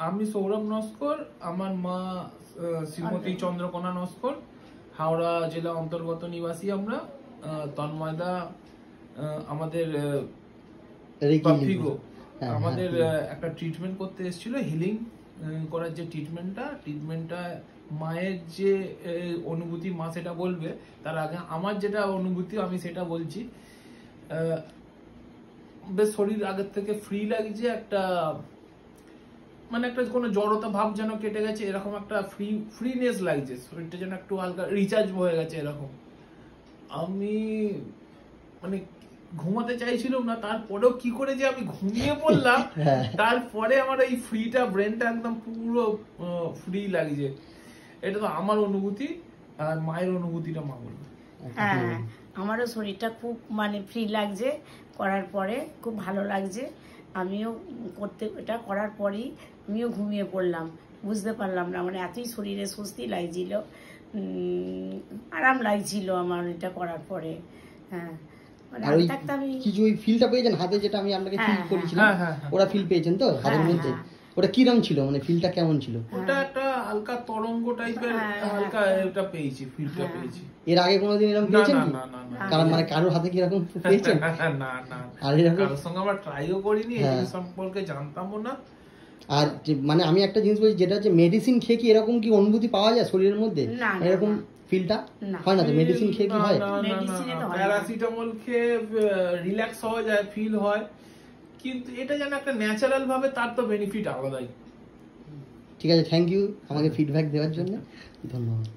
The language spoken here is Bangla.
আমি সৌরভ নস্কর, আমার মা শ্রীমতী চন্দ্রকোনা নস্কর, হাওড়া জেলা অন্তর্গত নিবাসী আমরা। তন্ময়দা আমাদের আমাদের একটা ট্রিটমেন্ট করতে এসেছিল, হিলিং করার যে ট্রিটমেন্টটা মায়ের যে অনুভূতি মা সেটা বলবে, তার আগে আমার যেটা অনুভূতি আমি সেটা বলছি। বেশ শরীর আগের থেকে ফ্রি লাগছে, একটা মানে একটা কোনো জড়তা ভাব যেন কেটে গেছে, এরকম একটা ফ্রিনেস লাগছে, শরীরটা যেন একটু হালকা রিচার্জ হয়ে গেছে এরকম। আমি মানে ঘুমাতে চাইছিলাম না, তারপরেও কি করে যে আমি ঘুমিয়ে পড়লাম, তারপরে আমার এই ফ্রিটা ব্রেনটা একদম পুরো ফ্রি লাগছে। এটা তো আমার অনুভূতি, আর মায়ের অনুভূতিটা মা বলবে। হ্যাঁ, আমারও শরীরটা খুব মানে ফ্রি লাগছে, করার পরে খুব ভালো লাগছে। আমিও এটা করার পরেই আমিও ঘুমিয়ে পড়লাম, বুঝতে পারলাম না, মানে এতই শরীরে স্বস্তি লাগছিল, আরাম লাগছিল আমার এটা করার পরে। হ্যাঁ, আর ওই কিছু ওই ফিলটা পেয়েছেন হাতে, যেটা আমি আপনাকে ফিল করেছিলাম, ওরা ফিল পেয়েছেন তো হাতের মধ্যে? ওটা কিরকম ছিল, মানে ফিলটা কেমন ছিল? ওটা একটা হালকা তরঙ্গ টাইপের, হালকা এটা পেয়েছি, ফিলটা পেয়েছি। এর আগে কোনোদিন এরকম পেয়েছেন? কারণ মানে কারোর হাতে কি এরকম পেয়েছেন? না না, আর এরকম কারোর সঙ্গে আমরা ট্রাইও করিনি, এই সম্পর্কে জানতামও না। আর মানে আমি একটা জিনিস বলছি, যেটা হচ্ছে মেডিসিন খেয়ে কি এরকম কি অনুভূতি পাওয়া যায় শরীরের মধ্যে? এরকম ফিলটা হয় না তো? মেডিসিন খেয়ে কি হয়? প্যারাসিটামল খেয়ে রিল্যাক্স হওয়া যায়, ফিল হয়, কিন্তু এটা যেন একটা ন্যাচারাল ভাবে, তার তো বেনিফিট আলাদাই। ঠিক আছে, থ্যাংক ইউ আমাকে ফিডব্যাক দেওয়ার জন্য, ধন্যবাদ।